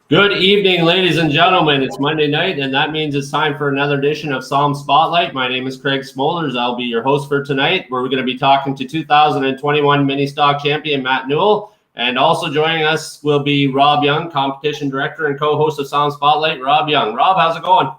Good evening, ladies and gentlemen. It's Monday night, and that means it's time for another edition of SOMSpotlight. My name is Craig Smolders. I'll be your host for tonight. We're going to be talking to 2021 mini stock champion Matt Nuell, and also joining us will be Rob Young, competition director and co-host of SOMSpotlight. Rob Young. Rob, how's it going?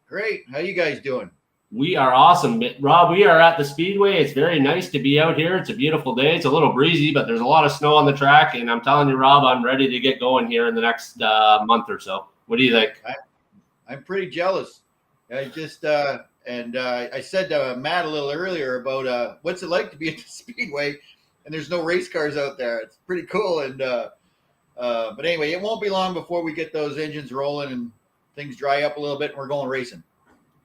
Great. How you guys doing? We are awesome. Rob, we are at the Speedway. It's very nice to be out here. It's a beautiful day. It's a little breezy, but there's a lot of snow on the track. And I'm telling you, Rob, I'm ready to get going here in the next month or so. What do you think? I'm pretty jealous. I said to Matt a little earlier about what's it like to be at the Speedway, and there's no race cars out there. It's pretty cool. And but anyway, it won't be long before we get those engines rolling and things dry up a little bit, and we're going racing.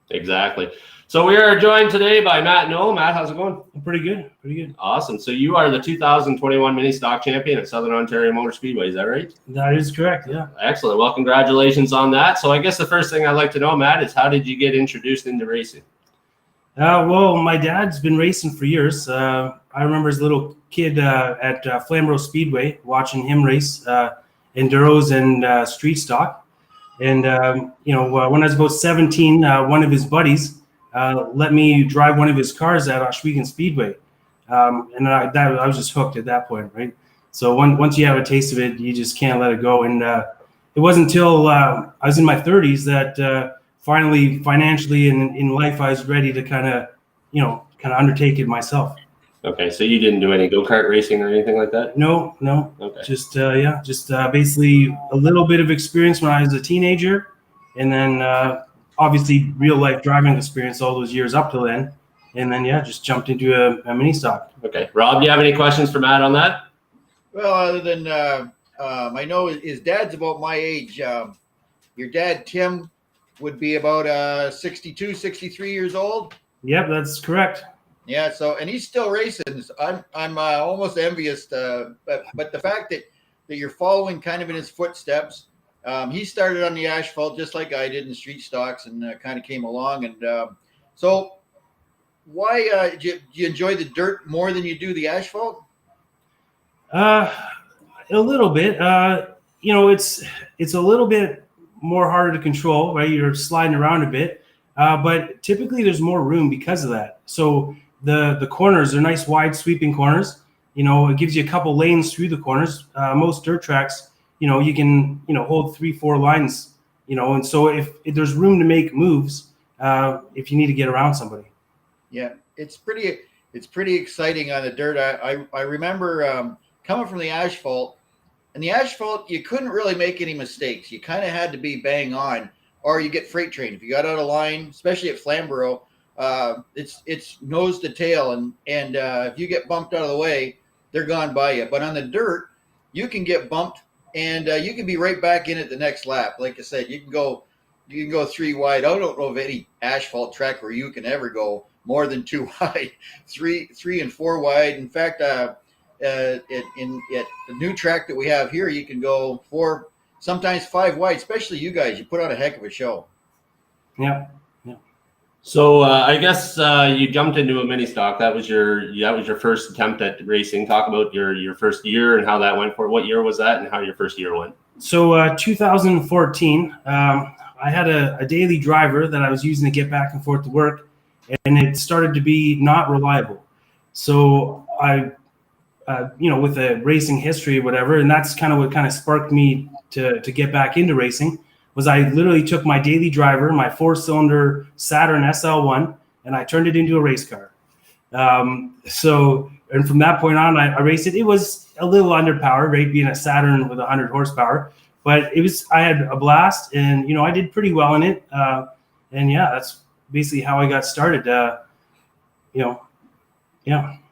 Exactly. So we are joined today by Matt Nuell. Matt, how's it going? Pretty good. Awesome. So you are the 2021 mini stock champion at Southern Ontario Motor Speedway. Is that right? That is correct. Yeah. Excellent. Well, congratulations on that. So I guess the first thing I'd like to know, Matt, is how did you get introduced into racing? Well, my dad's been racing for years. I remember as a little kid at Flamborough Speedway watching him race enduros and street stock. And, when I was about 17, one of his buddies let me drive one of his cars at Ohsweken Speedway. And I was just hooked at that point, right? So once you have a taste of it, you just can't let it go. And it wasn't until I was in my 30s that finally, financially and in life, I was ready to kind of undertake it myself. Okay, so you didn't do any go-kart racing or anything like that? No. Okay. Just basically a little bit of experience when I was a teenager, and then obviously real life driving experience all those years up till then, and then just jumped into a mini stock. Okay, Rob, do you have any questions for Matt on that? Well, other than I know his dad's about my age. Your dad, Tim, would be about 62, 63 years old. Yep, that's correct. Yeah, so and he's still racing. So I'm almost envious, but the fact that you're following kind of in his footsteps. He started on the asphalt just like I did in street stocks, and kind of came along. And so, why do you enjoy the dirt more than you do the asphalt? A little bit. It's a little bit more harder to control, right? You're sliding around a bit, but typically there's more room because of that. So the corners are nice, wide, sweeping corners. It gives you a couple lanes through the corners. Most dirt tracks, you can, hold 3-4 lines, and so if there's room to make moves, if you need to get around somebody. Yeah, it's pretty. it's pretty exciting on the dirt. I remember coming from the asphalt, and the asphalt, you couldn't really make any mistakes. You kind of had to be bang on, or you get freight trained. If you got out of line, especially at Flamborough, it's nose to tail, and if you get bumped out of the way, they're gone by you. But on the dirt, you can get bumped, and you can be right back in it the next lap. Like I said, you can go 3 wide. I don't know of any asphalt track where you can ever go more than 2 wide, three and 4 wide. In fact, at the new track that we have here, you can go 4, sometimes 5 wide. Especially you guys, you put on a heck of a show. Yeah. So I guess you jumped into a mini stock. That was your first attempt at racing. Talk about your first year and how that went for. What year was that, and how your first year went? So 2014, I had a daily driver that I was using to get back and forth to work, and it started to be not reliable. So I, with a racing history or whatever, and that's kind of what kind of sparked me to get back into racing. Was I literally took my daily driver, my 4-cylinder Saturn SL1, and I turned it into a race car. And from that point on, I raced it. It was a little underpowered, right, being a Saturn with 100 horsepower, but I had a blast, and I did pretty well in it. And yeah, that's basically how I got started. Yeah.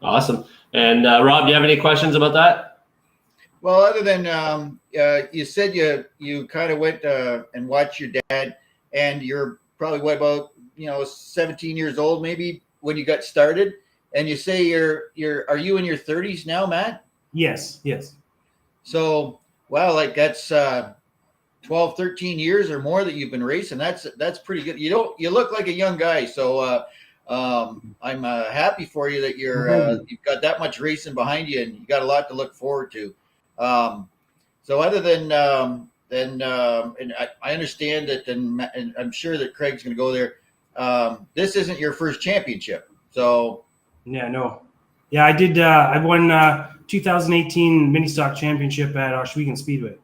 Awesome. And Rob, do you have any questions about that? Well, other than you said you kind of went and watched your dad, and you're probably about 17 years old maybe when you got started, and you say are you in your 30s now, Matt? Yes. So wow, like that's 12, 13 years or more that you've been racing. That's pretty good. You look like a young guy, so I'm happy for you that you've got that much racing behind you, and you got a lot to look forward to. So other than and I understand that, and I'm sure that Craig's going to go there. This isn't your first championship, so yeah, no, yeah, I did. I won 2018 mini stock championship at Oswego Speedway.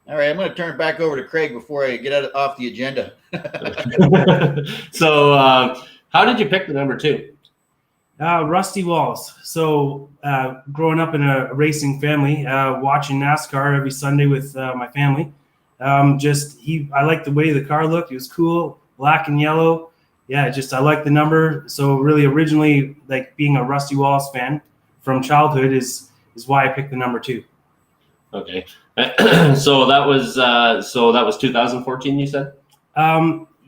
All right, I'm going to turn it back over to Craig before I get off the agenda. So, how did you pick the number 2? Rusty Walls. So growing up in a racing family, watching NASCAR every Sunday with my family, I liked the way the car looked. It was cool, black and yellow. Yeah, I liked the number. So really originally, like, being a Rusty Walls fan from childhood is why I picked the number 2. Okay. So that was 2014, you said?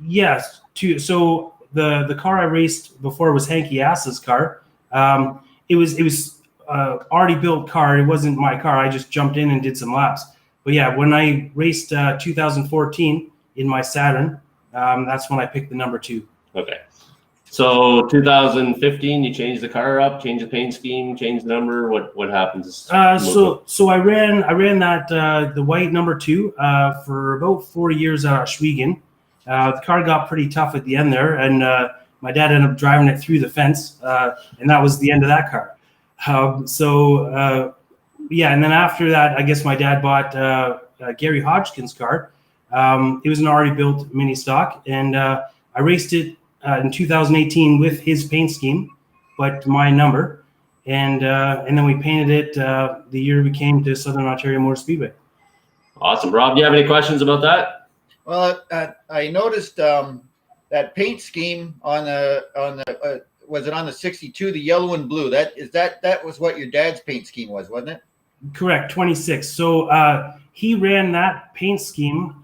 Yes. So the car I raced before was Hanky Ass's car. It was already built car. It wasn't my car. I just jumped in and did some laps. But yeah, when I raced 2014 in my Saturn, that's when I picked the number 2. Okay. So 2015, you changed the car up, changed the paint scheme, changed the number. What happens? So I ran that the white number 2 for about 4 years at Oswego. The car got pretty tough at the end there, and my dad ended up driving it through the fence, and that was the end of that car. Yeah, and then after that, I guess my dad bought Gary Hodgkin's car. It was an already built mini stock, and I raced it in 2018 with his paint scheme, but my number, and then we painted it the year we came to Southern Ontario Motor Speedway. Awesome, Rob. Do you have any questions about that? Well, I noticed that paint scheme on the was it on the 62, the yellow and blue? That was what your dad's paint scheme was, wasn't it? Correct, 26. So he ran that paint scheme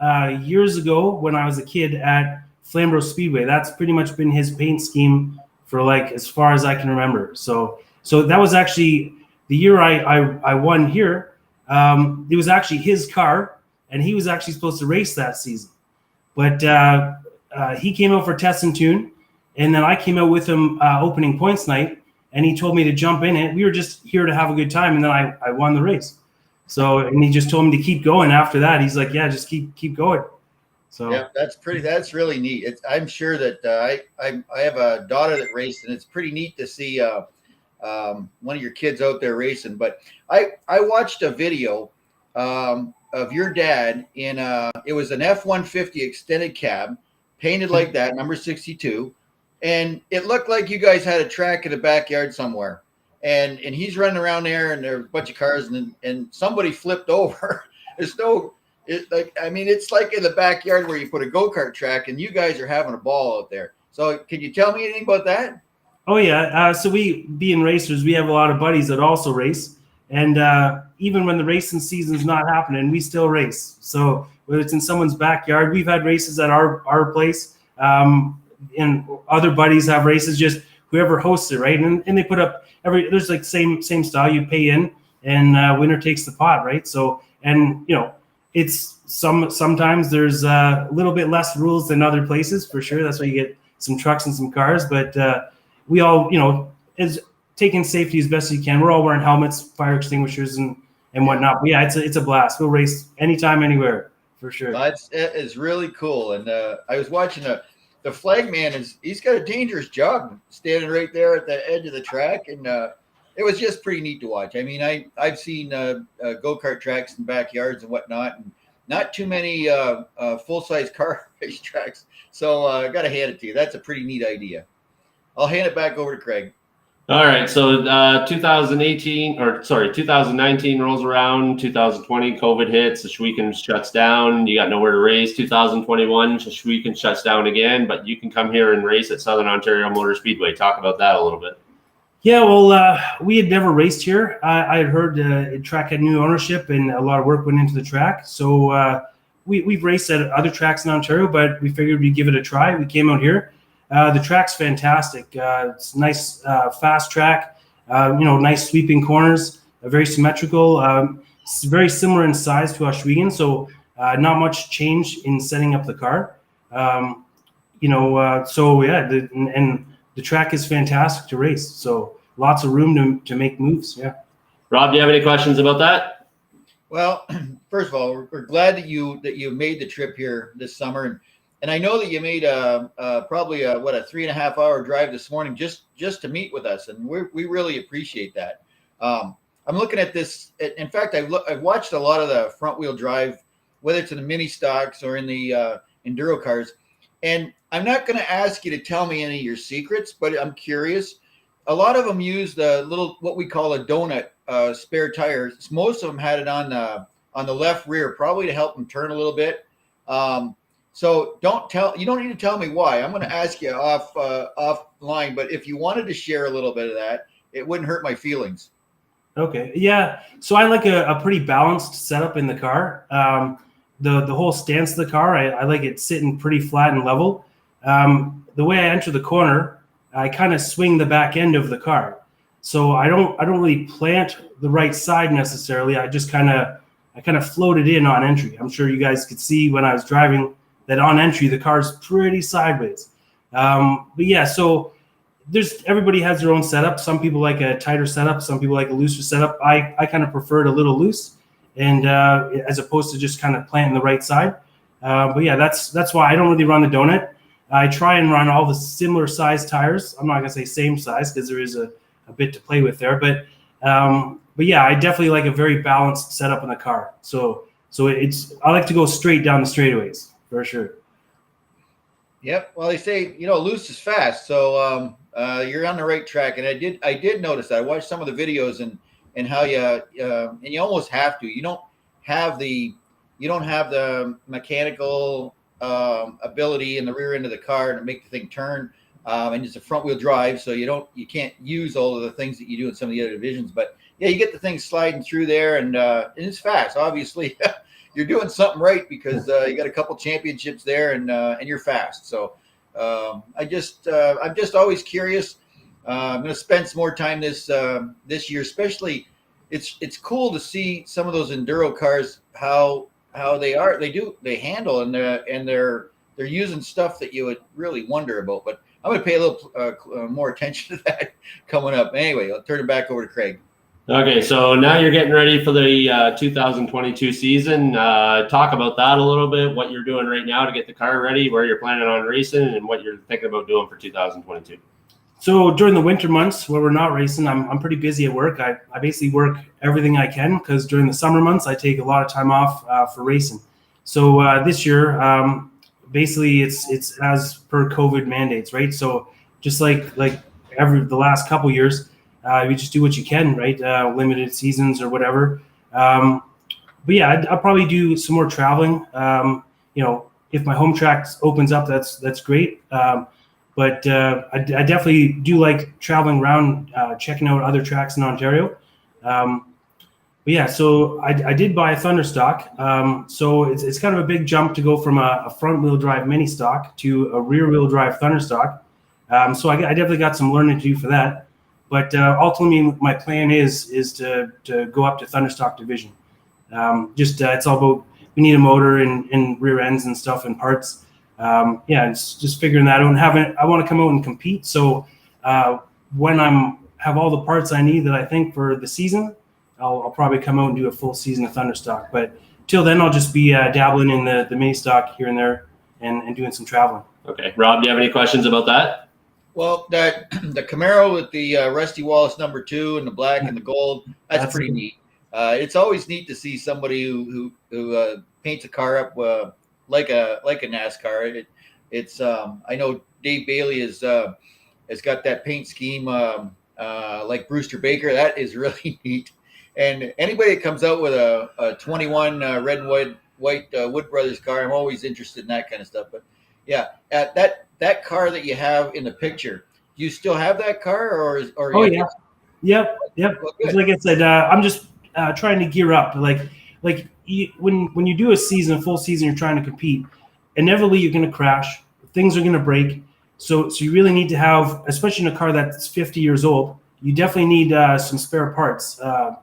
years ago when I was a kid at Flamborough Speedway. That's pretty much been his paint scheme for as far as I can remember. So that was actually the year I won here. It was actually his car, and he was actually supposed to race that season. But he came out for test and tune, and then I came out with him opening points night, and he told me to jump in it. We were just here to have a good time, and then I won the race. So, and he just told me to keep going after that. He's like, yeah, just keep going. So yeah, that's really neat. I'm sure that I have a daughter that raced, and it's pretty neat to see one of your kids out there racing. But I watched a video of your dad in it was an F-150 extended cab, painted like that, number 62, and it looked like you guys had a track in the backyard somewhere, and he's running around there, and there's a bunch of cars, and somebody flipped over. There's no, it's like in the backyard where you put a go-kart track, and you guys are having a ball out there. So can you tell me anything about that? Oh yeah, so we, being racers, we have a lot of buddies that also race, and even when the racing season's not happening, we still race. So whether it's in someone's backyard, we've had races at our place, and other buddies have races, just whoever hosts it, right? And they put up there's like same style. You pay in, and winner takes the pot, right? So, and it's sometimes there's a little bit less rules than other places for sure. That's why you get some trucks and some cars, but we all, is taking safety as best as you can. We're all wearing helmets, fire extinguishers, and whatnot. But yeah, it's a blast. We'll race anytime, anywhere, for sure. It's really cool. And I was watching the flag man he's got a dangerous job standing right there at the edge of the track, and it was just pretty neat to watch. I mean, I've seen go-kart tracks in backyards and whatnot, and not too many full-size car race tracks. So I got to hand it to you. That's a pretty neat idea. I'll hand it back over to Craig. All right. So 2019 rolls around, 2020, COVID hits, the Schweeken shuts down. You got nowhere to race. 2021, the Schweeken shuts down again, but you can come here and race at Southern Ontario Motor Speedway. Talk about that a little bit. Yeah, well, we had never raced here. I had heard the track had new ownership and a lot of work went into the track. So we've raced at other tracks in Ontario, but we figured we'd give it a try. We came out here. The track's fantastic. It's nice, fast track, nice sweeping corners, very symmetrical. It's very similar in size to Schweeken, so not much change in setting up the car. So yeah, and the track is fantastic to race. So lots of room to make moves. Yeah. Rob, do you have any questions about that? Well, first of all, we're glad that you made the trip here this summer, and I know that you made probably a 3.5 hour drive this morning just to meet with us, and we really appreciate that. I'm looking at this. In fact, I've watched a lot of the front wheel drive, whether it's in the mini stocks or in the enduro cars, and I'm not going to ask you to tell me any of your secrets, but I'm curious. A lot of them use the little what we call a donut spare tires. Most of them had it on the left rear, probably to help them turn a little bit. So you don't need to tell me why. I'm going to ask you offline, but if you wanted to share a little bit of that, it wouldn't hurt my feelings. Okay. Yeah. So I like a pretty balanced setup in the car. The whole stance of the car, I like it sitting pretty flat and level. The way I enter the corner, I kind of swing the back end of the car. So I don't really plant the right side necessarily. I just kind of floated in on entry. I'm sure you guys could see when I was driving that on entry, the car's pretty sideways. But yeah, so everybody has their own setup. Some people like a tighter setup. Some people like a looser setup. I kind of prefer it a little loose, and as opposed to just kind of planting the right side. But yeah, that's why I don't really run the donut. I try and run all the similar size tires. I'm not gonna say same size because there is a bit to play with there. But yeah, I definitely like a very balanced setup in the car. So I like to go straight down the straightaways for sure. Yep. Well, they say loose is fast, so you're on the right track. And I did notice that. I watched some of the videos and how and you almost have to. You don't have the mechanical ability in the rear end of the car to make the thing turn, and it's a front wheel drive, so you can't use all of the things that you do in some of the other divisions. But yeah, you get the thing sliding through there, and it's fast. Obviously, you're doing something right because you got a couple championships there, and you're fast. So I'm just always curious. I'm going to spend some more time this year, especially. It's cool to see some of those enduro cars how they handle, and they're using stuff that you would really wonder about. But I'm going to pay a little more attention to that coming up. Anyway, I'll turn it back over to Craig. Okay, so now you're getting ready for the 2022 season. Talk about that a little bit, what you're doing right now to get the car ready, where you're planning on racing, and what you're thinking about doing for 2022. So during the winter months where we're not racing, I'm pretty busy at work. I basically work everything I can because during the summer months, I take a lot of time off for racing. So this year, basically it's as per COVID mandates, right? So just like the last couple years, you just do what you can, right? Limited seasons or whatever. But yeah, I'll probably do some more traveling. If my home track opens up, that's great. But I definitely do like traveling around, checking out other tracks in Ontario. But yeah, so I did buy a Thunder stock. So it's kind of a big jump to go from a front wheel drive mini stock to a rear wheel drive Thunder stock. So I definitely got some learning to do for that. But ultimately, my plan is to go up to Thunder stock division. It's all about, we need a motor and rear ends and stuff and parts. It's just figuring that out. I want to come out and compete. So when have all the parts I need that I think for the season, I'll probably come out and do a full season of Thunder stock. But till then, I'll just be dabbling in the mini stock here and there and doing some traveling. Okay, Rob, do you have any questions about that? Well, the Camaro with the Rusty Wallace number 2 and the black and the gold, that's pretty neat. It's always neat to see somebody who paints a car up like a NASCAR. It's I know Dave Bailey has got that paint scheme like Brewster Baker. That is really neat. And anybody that comes out with a 21 red and white Wood Brothers car, I'm always interested in that kind of stuff. But yeah, that car that you have in the picture, do you still have that car or? Oh yeah, yep. Well, like I said, I'm just trying to gear up. When you do a full season, you're trying to compete. Inevitably, you're going to crash. Things are going to break. So you really need to have, especially in a car that's 50 years old, you definitely need some spare parts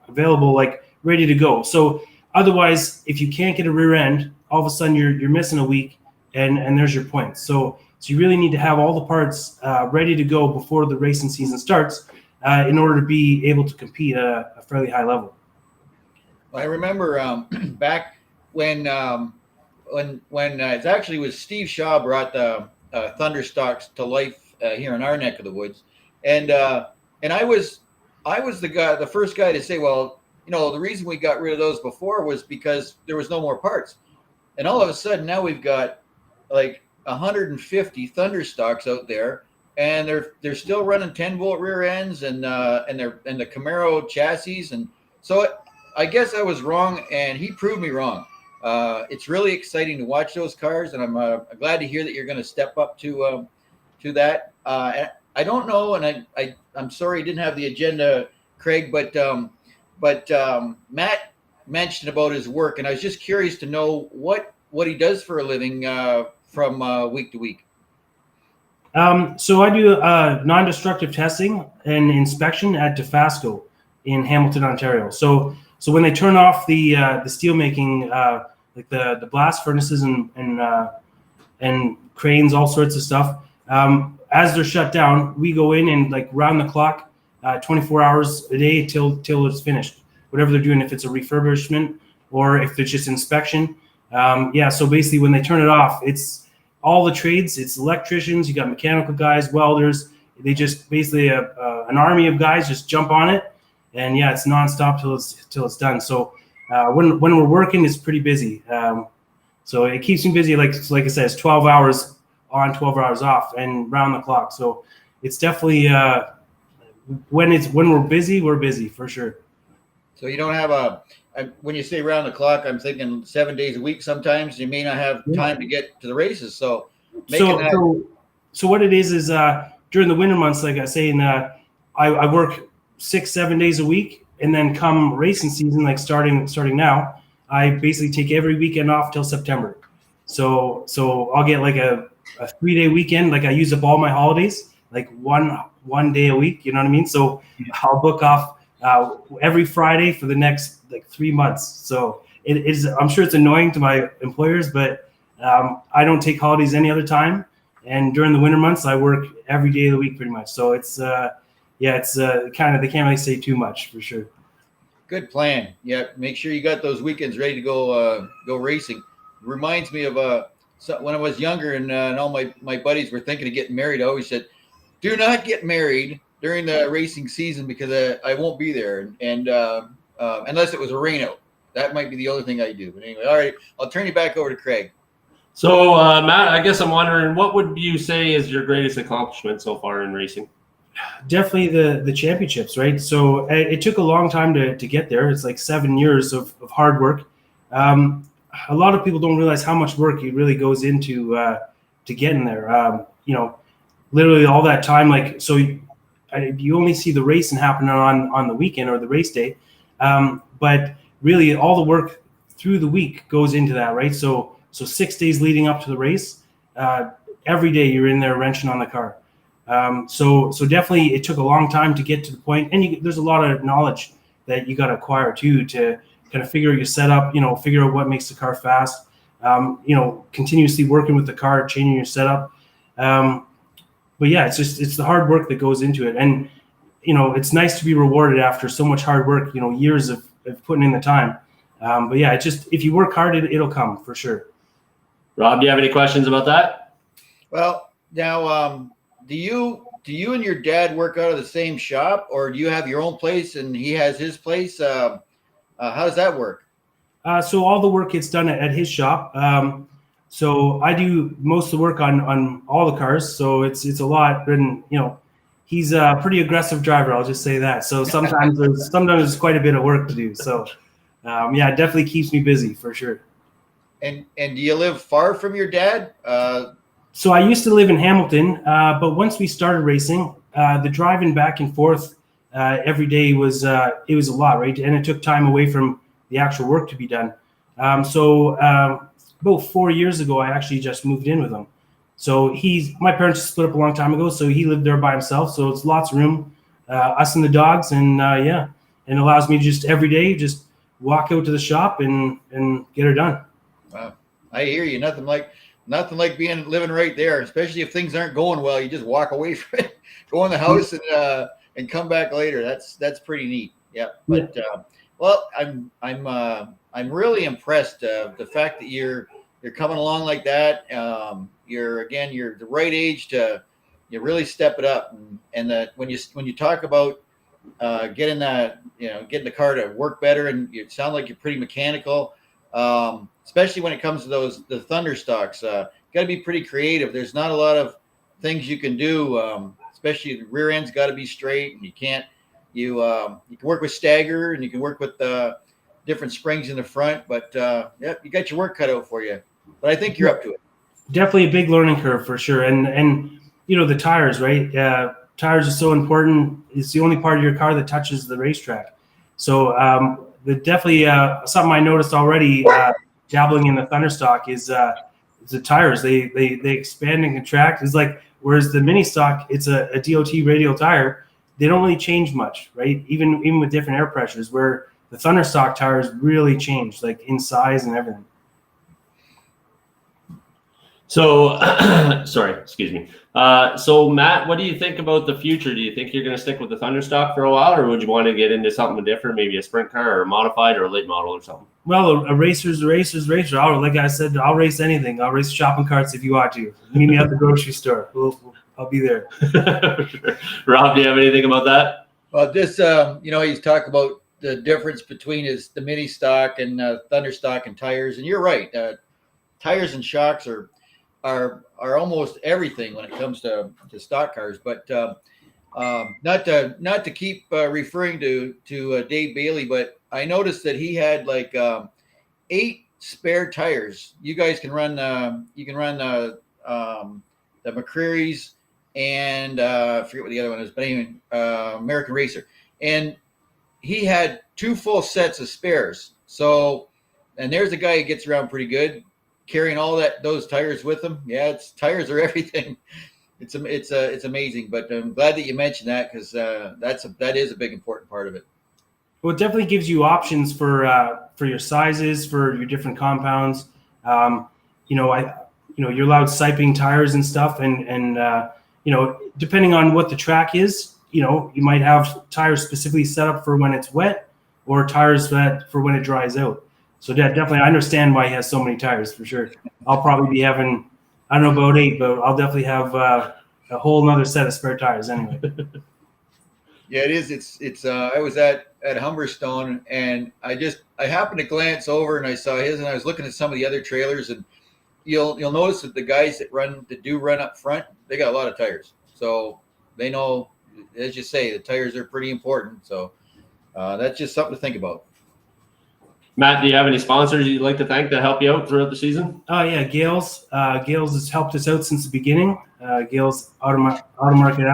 available, like ready to go. So otherwise, if you can't get a rear end, all of a sudden you're missing a week, and there's your points. So you really need to have all the parts ready to go before the racing season starts in order to be able to compete at a fairly high level. I remember back when it actually was Steve Shaw brought the Thunder stocks to life here in our neck of the woods, and I was the first guy to say, well, the reason we got rid of those before was because there was no more parts, and all of a sudden now we've got like 150 Thunder stocks out there, and they're still running 10-volt rear ends and the Camaro chassis, and so I guess I was wrong, and he proved me wrong. It's really exciting to watch those cars, and I'm glad to hear that you're going to step up to that. I don't know, and I'm sorry I didn't have the agenda, Craig, but Matt mentioned about his work, and I was just curious to know what he does for a living from week to week. So I do non-destructive testing and inspection at Dofasco in Hamilton, Ontario. So when they turn off the steel making, like the blast furnaces and cranes, all sorts of stuff, as they're shut down, we go in and like round the clock, 24 hours a day till it's finished. Whatever they're doing, if it's a refurbishment or if it's just inspection. So basically when they turn it off, it's all the trades. It's electricians, you got mechanical guys, welders. They just basically an army of guys just jump on it, and it's nonstop till it's done. So when we're working, it's pretty busy. So it keeps me busy. Like I said, it's 12 hours on, 12 hours off, and round the clock. So it's definitely when we're busy for sure. So you don't have when you say round the clock, I'm thinking 7 days a week. Sometimes you may not have time to get to the races. So what it is during the winter months, like I say, I work 6-7 days a week, and then come racing season, like starting now, I basically take every weekend off till September. So I'll get like a 3-day weekend. Like I use up all my holidays, like one day a week. You know what I mean? So I'll book off every Friday for the next like 3 months. So it is. I'm sure it's annoying to my employers, but I don't take holidays any other time. And during the winter months, I work every day of the week pretty much. So it's kind of, they can't really say too much for sure. Good plan. Yeah, make sure you got those weekends ready to go racing. Reminds me of when I was younger and all my buddies were thinking of getting married. I always said, do not get married during the racing season because I won't be there, and unless it was a rain out. That might be the other thing I do. But anyway, all right, I'll turn you back over to Craig. So, Matt, I guess I'm wondering, what would you say is your greatest accomplishment so far in racing? Definitely the championships, right? So it took a long time to get there. It's like 7 years of hard work. A lot of people don't realize how much work it really goes into to getting there. Literally all that time, like, so you only see the racing happening on the weekend or the race day, but really all the work through the week goes into that, right? So 6 days leading up to the race, every day you're in there wrenching on the car. So definitely it took a long time to get to the point, and there's a lot of knowledge that you got to acquire too to kind of figure out your setup, figure out what makes the car fast, continuously working with the car, changing your setup. But yeah, it's the hard work that goes into it, and it's nice to be rewarded after so much hard work, years of putting in the time. But yeah, it's just, if you work hard, it'll come for sure. Rob, do you have any questions about that? Well, now, do you and your dad work out of the same shop, or do you have your own place and he has his place? How does that work? So all the work gets done at his shop. So I do most of the work on all the cars. So it's a lot, and he's a pretty aggressive driver. I'll just say that. So sometimes there's quite a bit of work to do. So yeah, it definitely keeps me busy for sure. And do you live far from your dad? So I used to live in Hamilton, but once we started racing, the driving back and forth every day was a lot, right? And it took time away from the actual work to be done. So about 4 years ago, I actually just moved in with him. So my parents split up a long time ago, so he lived there by himself. So it's lots of room, us and the dogs, and and it allows me to just every day just walk out to the shop and get her done. Wow, I hear you. Nothing like living right there, especially if things aren't going well. You just walk away from it, go in the house, and come back later. That's pretty neat. Yeah. But well, I'm really impressed. The fact that you're coming along like that. You're the right age to really step it up. And that when you talk about getting the car to work better, and you sound like you're pretty mechanical. Especially when it comes to the Thunder stocks, got to be pretty creative. There's not a lot of things you can do, especially the rear end's got to be straight, and you can work with stagger, and you can work with different springs in the front, but yeah, you got your work cut out for you. But I think you're up to it. Definitely a big learning curve for sure, and the tires, right? Tires are so important. It's the only part of your car that touches the racetrack. So definitely something I noticed already. Dabbling in the Thunderstock is the tires. They expand and contract. It's like, whereas the mini stock, it's a DOT radial tire. They don't really change much, right? Even with different air pressures, where the Thunderstock tires really change, like in size and everything. So, sorry, excuse me. So Matt, what do you think about the future? Do you think you're going to stick with the Thunderstock for a while, or would you want to get into something different, maybe a sprint car or a modified or a late model or something? Well, a racer's a racer. Like I said, I'll race anything. I'll race shopping carts if you want to. Meet me at the grocery store. I'll be there. Rob, do you have anything about that? Well, this, he's talking about the difference between the mini stock and Thunder stock and tires, and you're right. Tires and shocks are almost everything when it comes to stock cars. But not to keep referring to Dave Bailey, but I noticed that he had like 8 spare tires. You guys can run the McCreary's and I forget what the other one is, but anyway, American Racer. And he had 2 full sets of spares. So, and there's a guy who gets around pretty good, carrying all those tires with him. Yeah, tires are everything. It's amazing. But I'm glad that you mentioned that, because that is a big important part of it. Well, it definitely gives you options for your sizes, for your different compounds. You're allowed siping tires and stuff, and depending on what the track is, you might have tires specifically set up for when it's wet, or tires for when it dries out. So definitely, I understand why he has so many tires for sure. I'll probably be having, I don't know about 8, but I'll definitely have a whole another set of spare tires anyway. Yeah, it is. It's. I was at Humberstone, and I happened to glance over, and I saw his, and I was looking at some of the other trailers, and you'll notice that the guys that do run up front, they got a lot of tires. So they know, as you say, the tires are pretty important. So that's just something to think about. Matt, do you have any sponsors you'd like to thank that help you out throughout the season? Oh yeah, Gales. Gales has helped us out since the beginning. Gales Auto Aftermarket.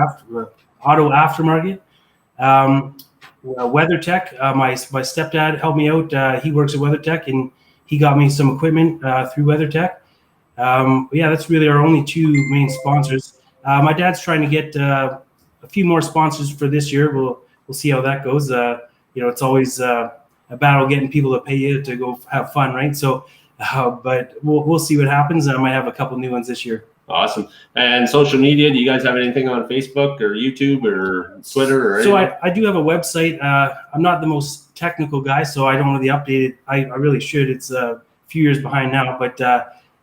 WeatherTech. My stepdad helped me out. He works at WeatherTech, and he got me some equipment through WeatherTech. Yeah, that's really our only two main sponsors. My dad's trying to get a few more sponsors for this year. We'll see how that goes. It's always a battle getting people to pay you to go have fun, right? So, but we'll see what happens. I might have a couple new ones this year. Awesome. And social media, do you guys have anything on Facebook or YouTube or Twitter or anything? So I do have a website. I'm not the most technical guy, so I don't really update it. I really should. It's a few years behind now, but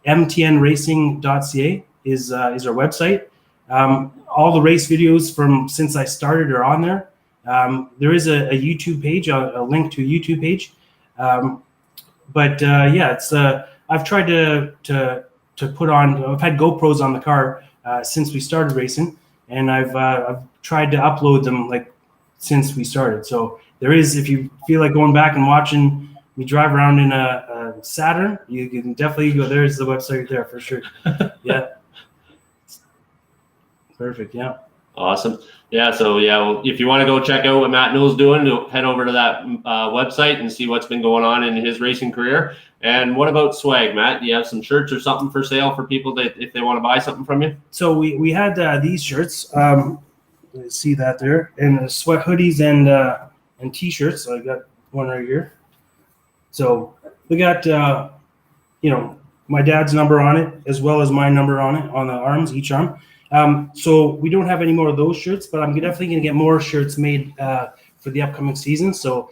mtnracing.ca is our website. All the race videos from since I started are on there. There is a YouTube page, a link to a YouTube page. It's I've tried to put on. I've had GoPros on the car since we started racing, and I've tried to upload them like since we started. So there is, if you feel like going back and watching me drive around in a Saturn, you can definitely go. There's the website there for sure. Yeah. Perfect. Yeah. Awesome. Yeah. So if you want to go check out what Matt Nuell's doing, head over to that website and see what's been going on in his racing career. And what about swag, Matt? Do you have some shirts or something for sale for people that if they want to buy something from you? So we had these shirts. See that there, and sweat hoodies and t-shirts. So I got one right here. So we got my dad's number on it as well as my number on it on the arms, each arm. So we don't have any more of those shirts, but I'm definitely going to get more shirts made for the upcoming season. So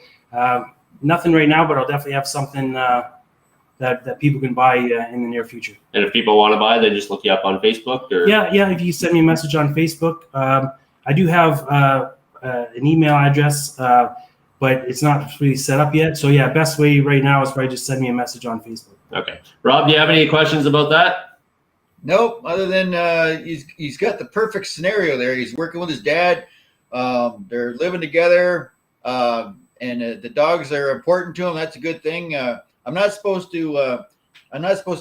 nothing right now, but I'll definitely have something that people can buy in the near future. And if people want to buy, they just look you up on Facebook? Or? Yeah. If you send me a message on Facebook, I do have an email address, but it's not really set up yet. So yeah, best way right now is probably just send me a message on Facebook. Okay. Rob, do you have any questions about that? Nope, other than he's got the perfect scenario there. He's working with his dad. They're living together, and the dogs are important to him. That's a good thing. I'm not supposed to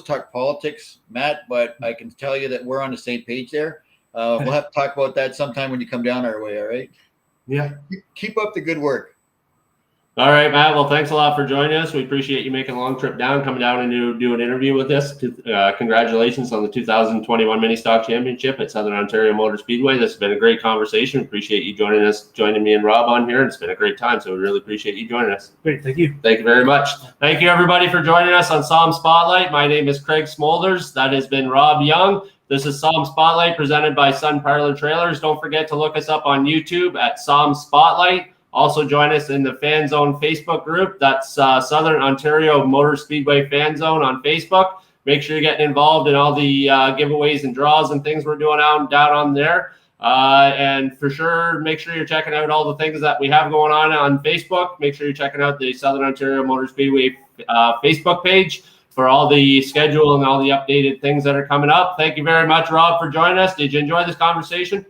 talk politics, Matt, but I can tell you that we're on the same page there. We'll have to talk about that sometime when you come down our way. All right? Yeah. Keep up the good work. All right, Matt. Well, thanks a lot for joining us. We appreciate you making a long trip down, coming down and do an interview with us. Congratulations on the 2021 Mini Stock Championship at Southern Ontario Motor Speedway. This has been a great conversation. We appreciate you joining me and Rob on here. It's been a great time, so we really appreciate you joining us. Great. Thank you. Thank you very much. Thank you, everybody, for joining us on SOMSpotlight. My name is Craig Smolders. That has been Rob Young. This is SOMSpotlight presented by Sun Parlor Trailers. Don't forget to look us up on YouTube at SOMSpotlight. Also join us in the Fan Zone Facebook group. That's Southern Ontario Motor Speedway Fan Zone on Facebook. Make sure you're getting involved in all the giveaways and draws and things we're doing down on there. And for sure, make sure you're checking out all the things that we have going on Facebook. Make sure you're checking out the Southern Ontario Motor Speedway Facebook page for all the schedule and all the updated things that are coming up. Thank you very much, Rob, for joining us. Did you enjoy this conversation?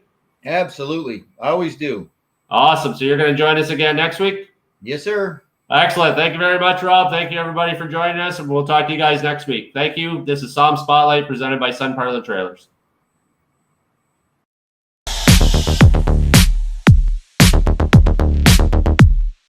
Absolutely. I always do. Awesome. So you're going to join us again next week? Yes, sir. Excellent. Thank you very much, Rob. Thank you, everybody, for joining us, and we'll talk to you guys next week. Thank you. This is SOMSpotlight presented by Sun Parlor Trailers.